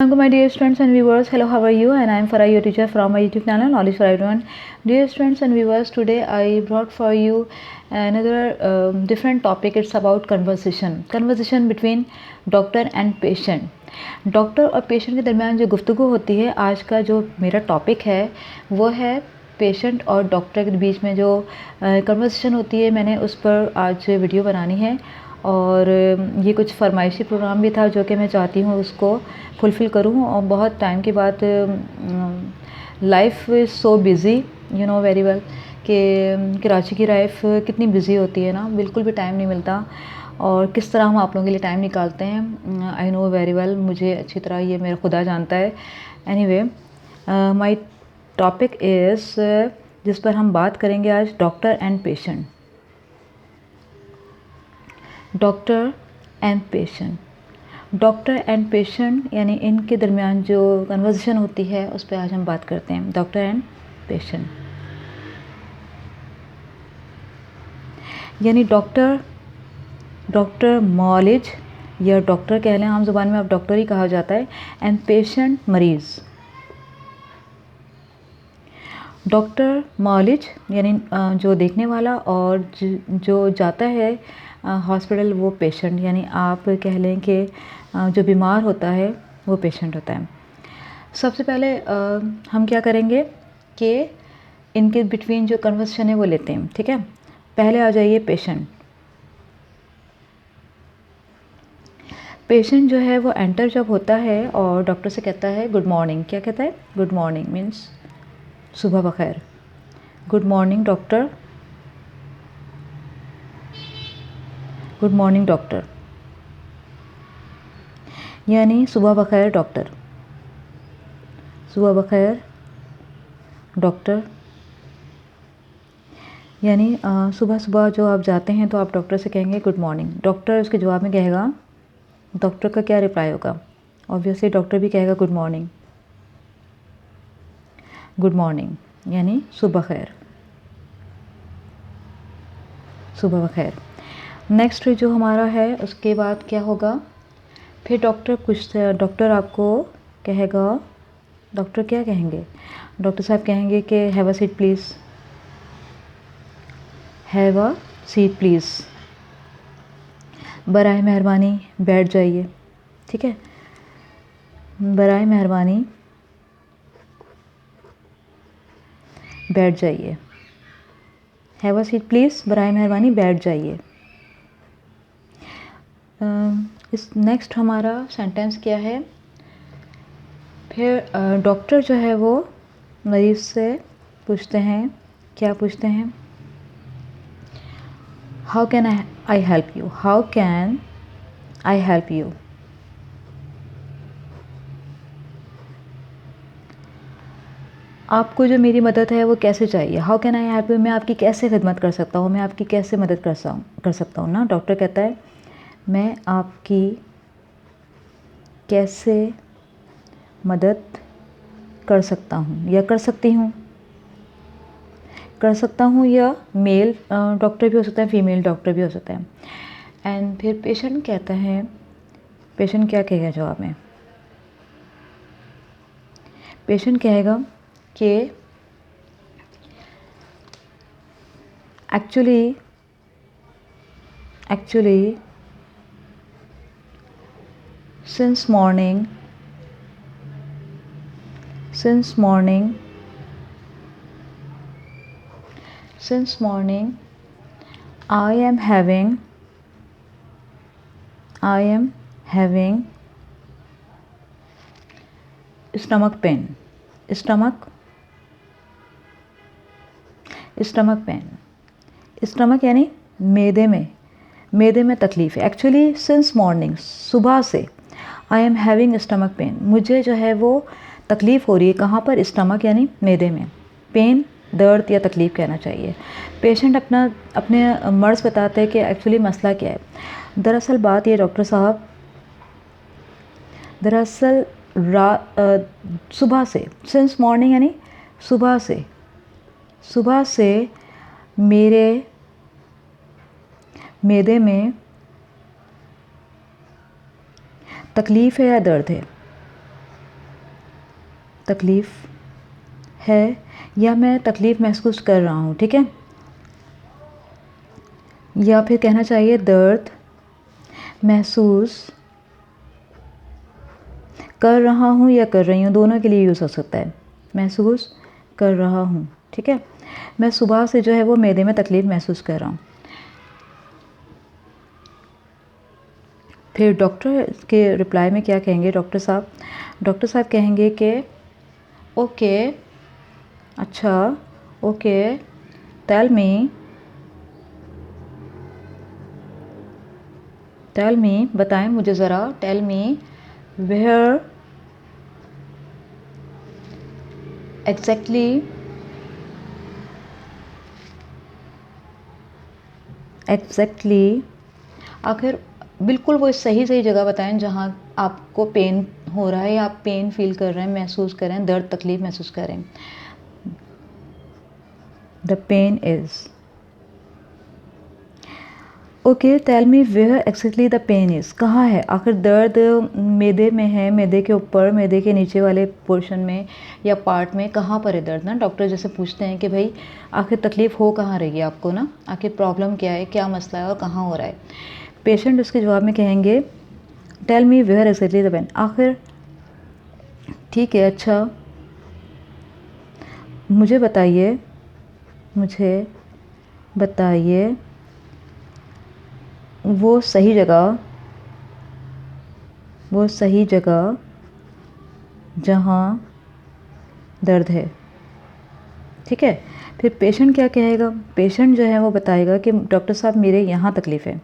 Hello my dear students and viewers, hello, how are you? And I am Farah, your teacher from my YouTube channel Knowledge for Everyone. Dear students and viewers, today I brought for you another different topic. It's about conversation between doctor and patient. Doctor और patient के दरमियान जो गुफ्तगू होती है, आज का जो मेरा टॉपिक है वो है पेशेंट और डॉक्टर के बीच में जो कन्वर्सेशन होती है। मैंने उस पर आज वीडियो बनानी है और ये कुछ फरमाइशी प्रोग्राम भी था जो कि मैं चाहती हूँ उसको फुलफ़िल करूँ। और बहुत टाइम के बाद life is so busy, you know very well कि कराची की लाइफ कितनी बिज़ी होती है ना, बिल्कुल भी टाइम नहीं मिलता। और किस तरह हम आप लोगों के लिए टाइम निकालते हैं, आई नो वेरी वेल, मुझे अच्छी तरह ये मेरा खुदा जानता है। एनीवे, माय टॉपिक इज़, जिस पर हम बात करेंगे आज, doctor and patient. Doctor and patient यानी इनके दरमियान जो कन्वर्सेशन होती है उस पर आज हम बात करते हैं, डॉक्टर एंड पेशेंट। यानी डॉक्टर मौलिज या डॉक्टर कह लें, आम ज़ुबान में अब डॉक्टर ही कहा जाता है, एंड पेशेंट मरीज़। डॉक्टर मौलिज यानी जो देखने वाला, और जो जाता है हॉस्पिटल वो पेशेंट, यानी आप कह लें कि जो बीमार होता है वो पेशेंट होता है। सबसे पहले हम क्या करेंगे कि इनके बिटवीन जो कन्वर्सेशन है वो लेते हैं, ठीक है। पहले आ जाइए पेशेंट। पेशेंट जो है वो एंटर जब होता है और डॉक्टर से कहता है गुड मॉर्निंग। क्या कहता है? गुड मॉर्निंग मीन्स सुबह बखैर। Good morning doctor, good morning doctor, यानी सुबह बखैर डॉक्टर, सुबह बखैर डॉक्टर। यानी सुबह सुबह जो आप जाते हैं तो आप डॉक्टर से कहेंगे गुड मॉर्निंग। डॉक्टर उसके जवाब में कहेगा, डॉक्टर का क्या रिप्लाई होगा? ऑब्वियसली डॉक्टर भी कहेगा गुड मॉर्निंग, गुड मॉर्निंग यानी सुबह खैर, सुबह बखैर। नेक्स्ट जो हमारा है उसके बाद क्या होगा? फिर डॉक्टर आपको कहेगा, डॉक्टर क्या कहेंगे? डॉक्टर साहब कहेंगे कि have a seat please, have a seat please, बराए मेहरबानी बैठ जाइए, ठीक है। बराए मेहरबानी बैठ जाइए, हैव अ सीट प्लीज़, बराए मेहरबानी बैठ जाइए। इस नेक्स्ट हमारा सेंटेंस क्या है? फिर डॉक्टर जो है वो मरीज़ से पूछते हैं, क्या पूछते हैं? How can I help you, how can I help you. आपको जो मेरी मदद है वो कैसे चाहिए? How can I help you, मैं आपकी कैसे खिदमत कर सकता हूँ, मैं आपकी कैसे मदद कर सकता हूँ ना। डॉक्टर कहता है मैं आपकी कैसे मदद कर सकता हूँ या कर सकती हूँ, कर सकता हूँ, या मेल डॉक्टर भी हो सकता है, फीमेल डॉक्टर भी हो सकता है। एंड फिर पेशेंट कहता है, पेशेंट क्या कहेगा जवाब में? पेशेंट कहेगा कि actually since morning I am having stomach pain, stomach यानी मैदे में तकलीफ़ है। एक्चुअली सिंस मॉर्निंग, सुबह से, I am having stomach pain, मुझे जो है वो तकलीफ़ हो रही है। कहाँ पर? स्टमक यानी मैदे में, पेन दर्द या तकलीफ़ कहना चाहिए। पेशेंट अपने मर्ज़ बताते हैं कि एक्चुअली मसला क्या है। दरअसल बात ये डॉक्टर साहब, दरअसल सुबह से, सिंस मॉर्निंग यानी सुबह से मेरे मैदे में तकलीफ़ है या दर्द है। तकलीफ़ है या मैं तकलीफ़ महसूस कर रहा हूँ, ठीक है। या फिर कहना चाहिए दर्द महसूस कर रहा हूँ या कर रही हूँ, दोनों के लिए यूज़ हो सकता है। महसूस कर रहा हूँ, ठीक है। मैं सुबह से जो है वो मैदे में तकलीफ़ महसूस कर रहा हूँ। फिर डॉक्टर के रिप्लाई में क्या कहेंगे डॉक्टर साहब? डॉक्टर साहब कहेंगे कि ओके, अच्छा, ओके, टेल मी, बताएं मुझे ज़रा, टेल मी वेयर एग्जैक्टली आखिर बिल्कुल वो सही जगह बताएं जहाँ आपको पेन हो रहा है या आप पेन फील कर रहे हैं, महसूस कर रहे हैं, दर्द तकलीफ़ महसूस कर रहे हैं। The pain is okay, tell me where exactly the pain is, कहाँ है आखिर दर्द? मैदे में है, मैदे के ऊपर, मैदे के नीचे वाले पोर्शन में या पार्ट में, कहाँ पर है दर्द ना? डॉक्टर जैसे पूछते हैं कि भाई आखिर तकलीफ़ हो कहाँ रही है आपको ना, आखिर प्रॉब्लम क्या है, क्या मसला है और कहाँ हो रहा है। पेशेंट उसके जवाब में कहेंगे tell me where exactly the pain, आखिर ठीक है, अच्छा मुझे बताइए वो सही जगह जहाँ दर्द है, ठीक है। फिर पेशेंट क्या कहेगा? पेशेंट जो है वो बताएगा कि डॉक्टर साहब मेरे यहाँ तकलीफ़ है।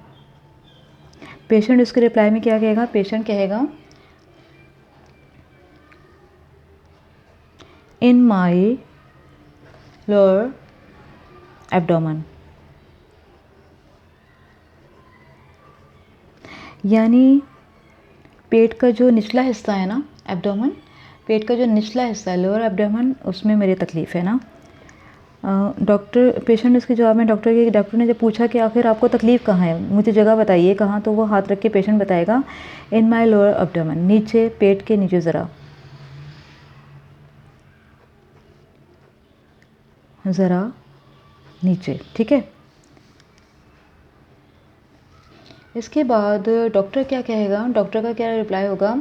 पेशेंट उसके रिप्लाई में क्या कहेगा? पेशेंट कहेगा इन माई लोअर एब्डोमेन, यानी पेट का जो निचला हिस्सा है ना, एब्डोमेन, पेट का जो निचला हिस्सा है, लोअर एब्डोमेन, उसमें मेरी तकलीफ़ है ना। पेशेंट इसके जवाब में डॉक्टर ने जब पूछा कि आखिर आपको तकलीफ़ कहाँ है, मुझे जगह बताइए कहाँ, तो वो हाथ रख के पेशेंट बताएगा इन माई लोअर एब्डोमेन, नीचे, पेट के नीचे ज़रा नीचे, ठीक है। इसके बाद डॉक्टर क्या कहेगा? डॉक्टर का क्या रिप्लाई होगा?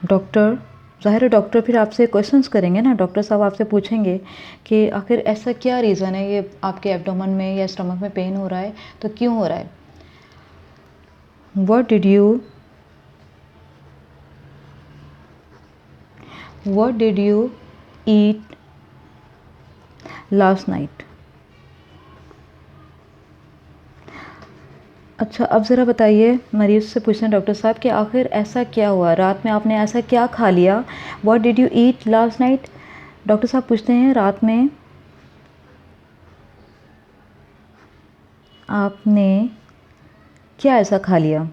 डॉक्टर, ज़ाहिर है डॉक्टर फिर आपसे क्वेश्चंस करेंगे ना, डॉक्टर साहब आपसे पूछेंगे कि आखिर ऐसा क्या रीज़न है ये आपके एब्डोमेन में या स्टमक में पेन हो रहा है, तो क्यों हो रहा है। What did you eat last night? अच्छा, अब ज़रा बताइए, मरीज़ से पूछते हैं डॉक्टर साहब कि आखिर ऐसा क्या हुआ, रात में आपने ऐसा क्या खा लिया। What did you eat last night? Doctor साहब पूछते हैं रात में आपने क्या ऐसा खा लिया,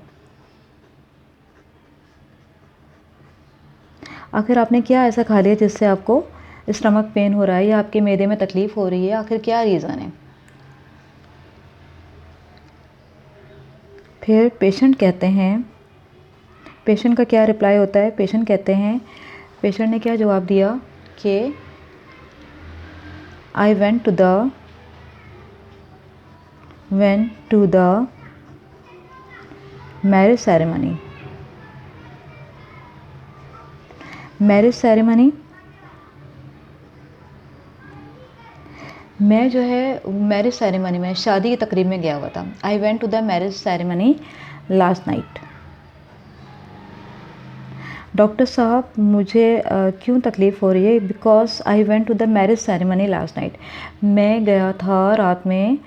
आखिर आपने क्या ऐसा खा लिया जिससे आपको स्टमक पेन हो रहा है या आपके मैदे में तकलीफ़ हो रही है, आखिर क्या रीज़न है। फिर पेशेंट कहते हैं, पेशेंट का क्या रिप्लाई होता है? पेशेंट कहते हैं, पेशेंट ने क्या जवाब दिया कि I went to the marriage ceremony. मैं जो है मैरिज सेरेमनी में, शादी की तकरीब में गया हुआ था। I went to the marriage ceremony last night. Doctor साहब मुझे क्यों तकलीफ़ हो रही है? Because I went to the marriage ceremony last night, मैं गया था रात में,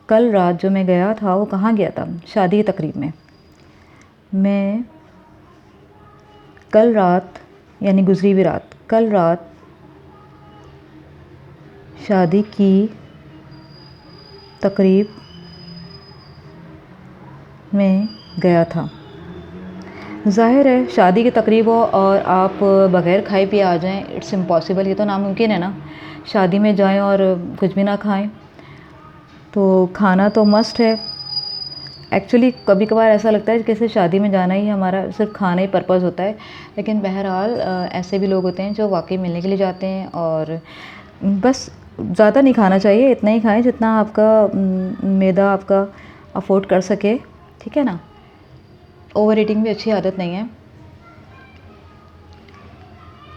कल रात जो मैं गया था वो कहाँ गया था? शादी की तकरीब में। मैं कल रात यानी गुजरी हुई रात, कल रात शादी की तकरीब में गया था। ज़ाहिर है शादी की तकरीब हो और आप बग़ैर खाए पिए आ जाएं, इट्स इम्पॉसिबल, ये तो नामुमकिन है ना। शादी में जाएं और कुछ भी ना खाएं, तो खाना तो मस्ट है। एक्चुअली कभी कभार ऐसा लगता है जैसे शादी में जाना ही हमारा सिर्फ खाना ही पर्पज़ होता है, लेकिन बहरहाल ऐसे भी लोग होते हैं जो वाकई मिलने के लिए जाते हैं। और बस ज़्यादा नहीं खाना चाहिए, इतना ही खाएं जितना आपका मैदा आपका अफोर्ड कर सके, ठीक है ना। ओवर ईटिंग भी अच्छी आदत नहीं है।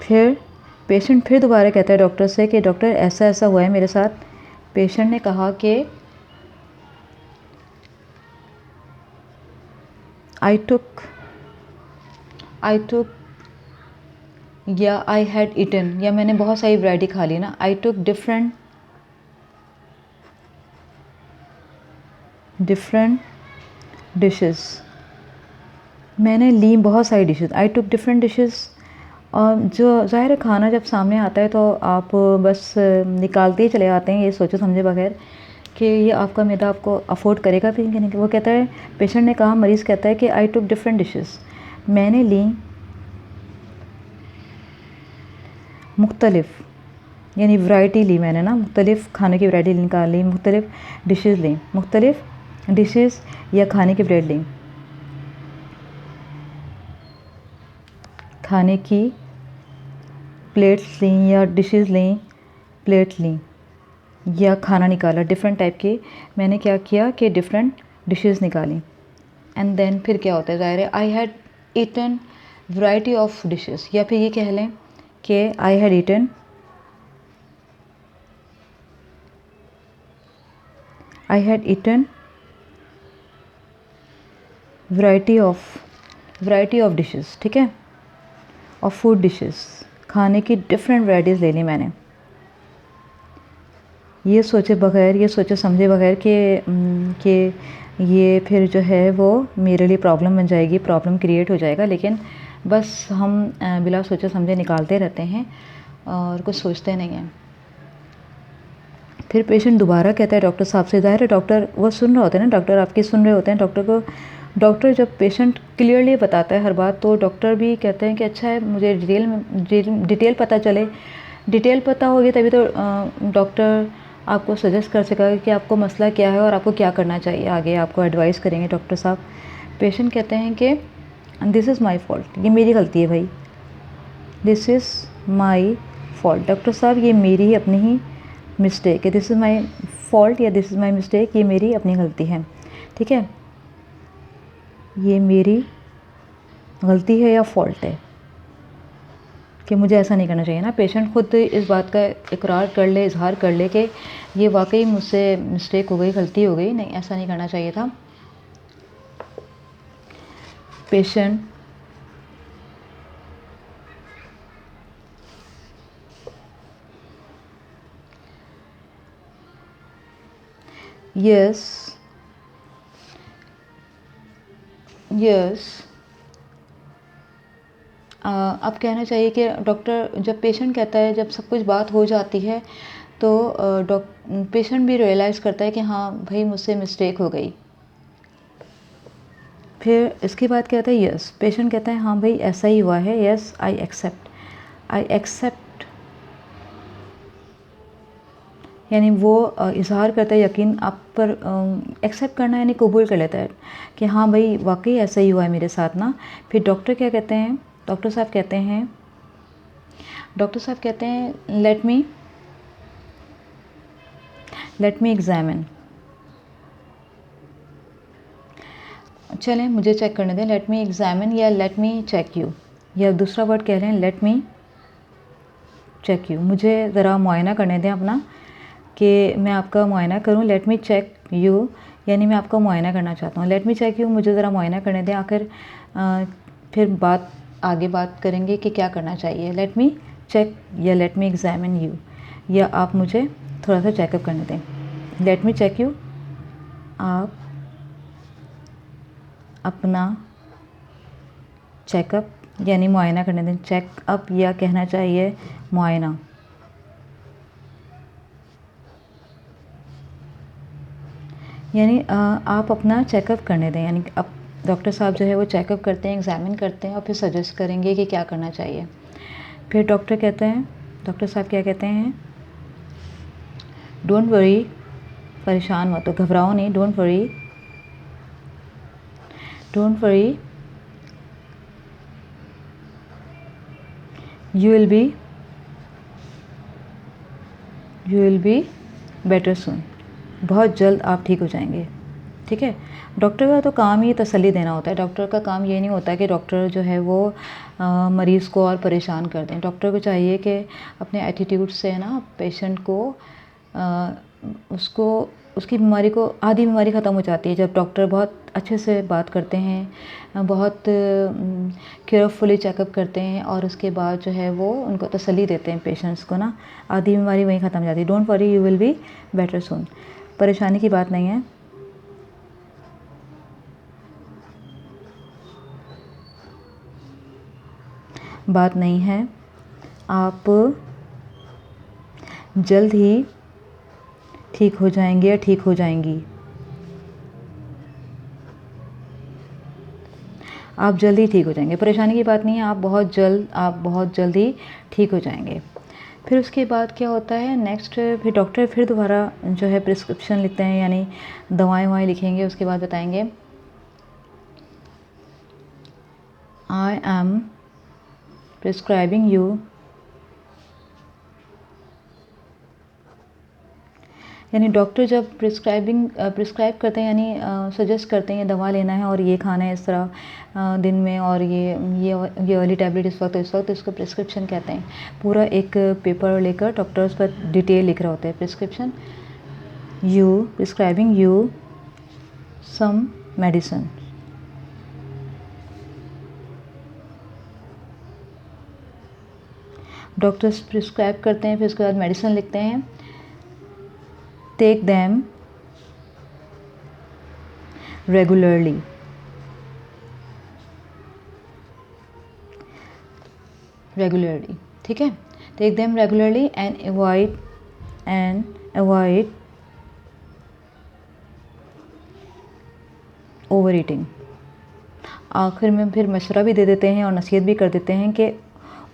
फिर पेशेंट फिर दोबारा कहता है डॉक्टर से कि डॉक्टर ऐसा ऐसा हुआ है मेरे साथ। पेशेंट ने कहा कि आई टुक या आई हैड ईटन, या मैंने बहुत सारी वैरायटी खा ली ना। आई टुक डिफरेंट डिशेस, मैंने ली बहुत सारी डिशेस। आई टुक डिफरेंट डिशेस। और जो ज़ाहिर है खाना जब सामने आता है तो आप बस निकालते ही चले आते हैं ये सोचे समझे बगैर कि ये आपका मैदा आपको अफोर्ड करेगा भी कि नहीं। वो कहता है, पेशेंट ने कहा, मरीज़ कहता है कि आई टुक डिफरेंट डिशेस, मैंने ली मुख्तलिफ, यानी वैरायटी ली मैंने ना, मुख्तलिफ खाने की वैरायटी निकाल ली, मुख्तलिफ डिशेस ली, मुख्तलिफ डिशेस या खाने की ब्रेड ली, खाने की प्लेट्स ली या डिशेस ली, प्लेट ली या खाना निकाला डिफरेंट टाइप के। मैंने क्या किया कि डिफरेंट डिशेस निकाली। एंड देन फिर क्या होता है, ज़ाहिर है I had eaten variety of dishes, या फिर ये कह लें कि I had eaten variety of dishes, ठीक है, और फूड डिशेस, खाने की डिफरेंट वैराइटीज़ ले ली मैंने, ये सोचे बगैर, ये सोचे समझे बगैर कि ये फिर जो है वो मेरे लिए प्रॉब्लम बन जाएगी, प्रॉब्लम क्रिएट हो जाएगा। लेकिन बस हम बिला सोचे समझे निकालते रहते हैं और कुछ सोचते नहीं हैं। फिर पेशेंट दोबारा कहता है डॉक्टर साहब से, ज़ाहिर है डॉक्टर वो सुन रहे होते हैं ना, डॉक्टर आपकी सुन रहे होते हैं। डॉक्टर जब पेशेंट क्लियरली बताता है हर बात, तो डॉक्टर भी कहते हैं कि अच्छा है, मुझे डिटेल पता चले। डिटेल पता होगी तभी तो डॉक्टर आपको सजेस्ट कर सकेगा कि आपको मसला क्या है और आपको क्या करना चाहिए आगे, आपको एडवाइस करेंगे डॉक्टर साहब। पेशेंट कहते हैं कि दिस इज़ माई फॉल्ट, ये मेरी गलती है भाई, this is my fault, doctor साहब ये मेरी ही अपनी ही मिस्टेक है, दिस इज़ माई फॉल्ट या दिस इज़ माई मिस्टेक, ये मेरी अपनी गलती है, ठीक है, ये मेरी गलती है या फॉल्ट है कि मुझे ऐसा नहीं करना चाहिए ना। पेशेंट खुद इस बात का इकरार कर ले, इजहार कर ले कि ये वाकई मुझसे मिस्टेक हो गई, गलती हो गई, नहीं ऐसा नहीं करना चाहिए था। पेशेंट यस अब कहना चाहिए कि डॉक्टर, जब पेशेंट कहता है, जब सब कुछ बात हो जाती है तो पेशेंट भी रियलाइज़ करता है कि हाँ भाई मुझसे मिस्टेक हो गई। फिर इसके बाद क्या होता है, यस, पेशेंट कहता है हाँ भाई ऐसा ही हुआ है, यस आई एक्सेप्ट, यानी वो इजहार करता है यकीन आप पर, एक्सेप्ट करना यानी कबूल कर लेता है कि हाँ भाई वाकई ऐसा ही हुआ है मेरे साथ ना। फिर डॉक्टर क्या कहते हैं, डॉक्टर साहब कहते हैं लेट मी एग्जामिन, चलें मुझे चेक करने दें, लेट मी एग्जामिन या लेट मी चेक यू, या दूसरा वर्ड कह रहे हैं लेट मी चेक यू, मुझे ज़रा मुआयना करने दें अपना, कि मैं आपका मुआयना करूं। लेट मी चेक यू यानी मैं आपका मुआयना करना चाहता हूं, लेट मी चेक यू, मुझे ज़रा मुआयना करने दें। आखिर फिर आगे बात करेंगे कि क्या करना चाहिए, लेट मी चेक या लेट मी एग्जामिन यू, या आप मुझे थोड़ा सा चेकअप करने दें। लेट मी चेक यू, आप अपना चेकअप यानी मुआयना करने दें, चेकअप या कहना चाहिए मुआयना। यानी आप अपना चेकअप करने दें, यानी अब डॉक्टर साहब जो है वो चेकअप करते हैं, एग्जामिन करते हैं और फिर सजेस्ट करेंगे कि क्या करना चाहिए। फिर डॉक्टर साहब क्या कहते हैं, डोंट वरी, परेशान मत हो, घबराओ नहीं, don't worry, don't worry, you will be better soon. बहुत जल्द आप ठीक हो जाएंगे। ठीक है। डॉक्टर का तो काम ही तसल्ली देना होता है। डॉक्टर का काम ये नहीं होता कि डॉक्टर जो है वो मरीज़ को और परेशान कर दें। डॉक्टर को चाहिए कि अपने एटीट्यूड से ना पेशेंट को उसको उसकी बीमारी को, आधी बीमारी ख़त्म हो जाती है जब डॉक्टर बहुत अच्छे से बात करते हैं, बहुत केयरफुली चेकअप करते हैं और उसके बाद जो है वो उनको तसल्ली देते हैं पेशेंट्स को ना, आधी बीमारी वहीं ख़त्म हो जाती है। Don't worry, you will be better soon. परेशानी की बात नहीं है। बात नहीं है, आप जल्द ही ठीक हो जाएंगे या ठीक हो जाएंगी। आप जल्द ही ठीक हो जाएंगे। परेशानी की बात नहीं है, आप बहुत जल्द ही ठीक हो जाएंगे। फिर उसके बाद क्या होता है नेक्स्ट, फिर डॉक्टर फिर दोबारा जो है प्रिस्क्रिप्शन लिखते हैं, यानी दवाएं लिखेंगे। उसके बाद बताएंगे आई एम प्रिस्क्राइबिंग यू, यानी डॉक्टर जब प्रिस्क्राइब करते हैं, यानी सजेस्ट करते हैं ये दवा लेना है और ये खाना है इस तरह दिन में, और ये वाली टैबलेट इस वक्त, इसको प्रिस्क्रिप्शन कहते हैं। पूरा एक पेपर लेकर डॉक्टर उस पर डिटेल लिख रहा होता है। Prescription, you prescribing you some medicine. Doctors prescribe करते हैं, फिर उसके बाद मेडिसिन लिखते हैं। टेक them regularly, ठीक है। Take them regularly and avoid over eating. आखिर में फिर मशवरा भी दे देते हैं और नसीहत भी कर देते हैं कि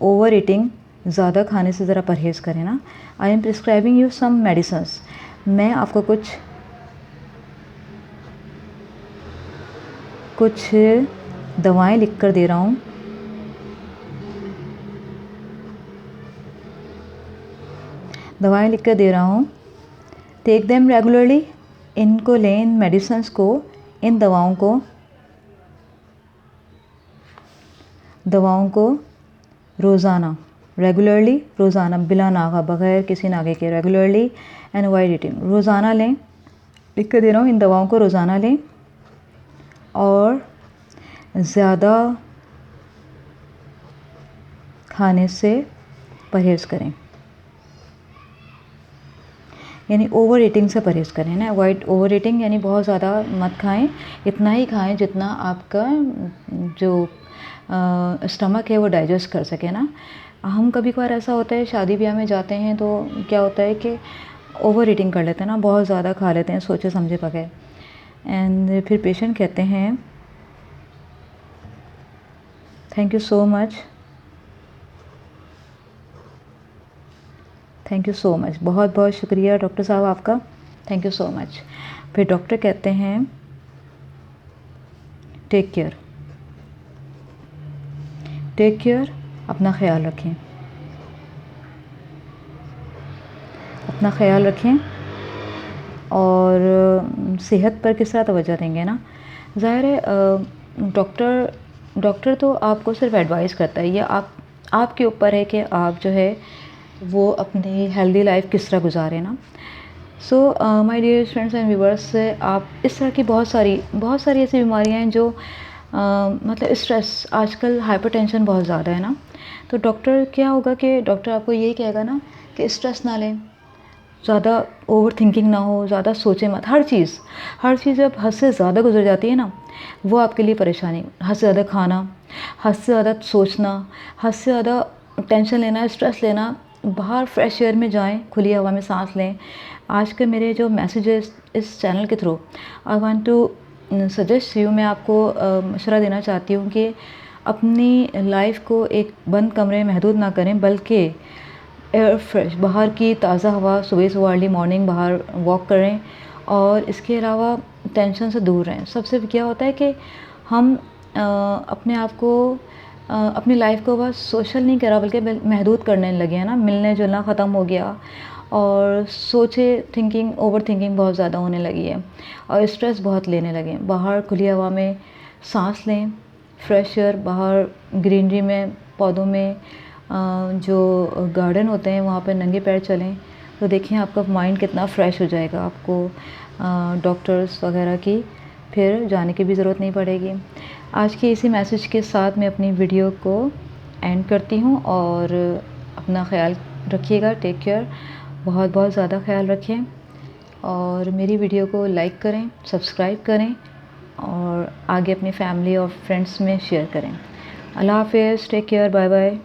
ओवर ईटिंग, ज़्यादा खाने से ज़रा परहेज़ करें ना। I am prescribing you some medicines, मैं आपको कुछ दवाएं लिख कर दे रहा हूँ। टेक देम रेगुलरली, इनको लें, इन मेडिसिन्स को, इन दवाओं को रोज़ाना, रेगुलरली, रोज़ाना, बिला नागा, बग़ैर किसी नागे के, रेगुलरली एंड अवॉइड ईटिंग, रोज़ाना लें। लिख कर दे रहा हूँ, इन दवाओं को रोज़ाना लें और ज़्यादा खाने से परहेज़ करें, यानी ओवर ईटिंग से परहेज़ करें ना। अवॉइड ओवर ईटिंग यानी बहुत ज़्यादा मत खाएं, इतना ही खाएं जितना आपका जो स्टमक है वो डाइजेस्ट कर सके ना। हम कभी कभार ऐसा होता है शादी ब्याह में जाते हैं तो क्या होता है कि ओवर ईटिंग कर लेते हैं ना, बहुत ज़्यादा खा लेते हैं सोचे समझे बगैर। एंड फिर पेशेंट कहते हैं थैंक यू सो मच, बहुत बहुत शुक्रिया डॉक्टर साहब आपका, थैंक यू सो मच। फिर डॉक्टर कहते हैं टेक केयर, अपना ख्याल रखें और सेहत पर किस तरह तवज्जो देंगे ना। ज़ाहिर है डॉक्टर तो आपको सिर्फ एडवाइस करता है, ये आपके ऊपर है कि आप जो है वो अपनी हेल्दी लाइफ किस तरह गुजारें ना। So my dear friends and viewers, आप इस तरह की बहुत सारी ऐसी बीमारियां हैं जो मतलब स्ट्रेस, आजकल हाइपरटेंशन बहुत ज़्यादा है ना। तो डॉक्टर क्या होगा कि डॉक्टर आपको यही कहेगा ना कि स्ट्रेस ना लें, ज़्यादा ओवर थिंकिंग ना हो, ज़्यादा सोचें मत। हर चीज़ जब हद से ज़्यादा गुजर जाती है ना, वो आपके लिए परेशानी। हद से ज़्यादा खाना, हद से ज़्यादा सोचना, हद से ज़्यादा टेंशन लेना, स्ट्रेस लेना। बाहर फ्रेश एयर में जाएं, खुली हवा में सांस लें। आज के मेरे जो मैसेजेस इस चैनल के through I want to suggest you, मैं आपको मशवरा देना चाहती हूँ कि अपनी लाइफ को एक बंद कमरे में महदूद ना करें, बल्कि एयर फ्रेश, बाहर की ताज़ा हवा, सुबह अर्ली मॉर्निंग बाहर वॉक करें और इसके अलावा टेंशन से दूर रहें। सबसे क्या होता है कि हम अपने आप को अपनी लाइफ को बस सोशल नहीं करा बल्कि महदूद करने लगे हैं ना, मिलने जुलना ख़त्म हो गया और थिंकिंग ओवर थिंकिंग बहुत ज़्यादा होने लगी है और स्ट्रेस बहुत लेने लगे। बाहर खुली हवा में सांस लें, फ्रेश एयर, बाहर ग्रीनरी में, पौधों में, जो गार्डन होते हैं वहाँ पे नंगे पैर चलें तो देखिए आपका माइंड कितना फ़्रेश हो जाएगा। आपको डॉक्टर्स वगैरह की फिर जाने की भी ज़रूरत नहीं पड़ेगी। आज के इसी मैसेज के साथ मैं अपनी वीडियो को एंड करती हूँ और अपना ख्याल रखिएगा। टेक केयर, बहुत बहुत ज़्यादा ख्याल रखें और मेरी वीडियो को लाइक करें, सब्सक्राइब करें और आगे अपनी फैमिली और फ्रेंड्स में शेयर करें। अल्लाह हाफ़िज़, टेक केयर, बाय बाय।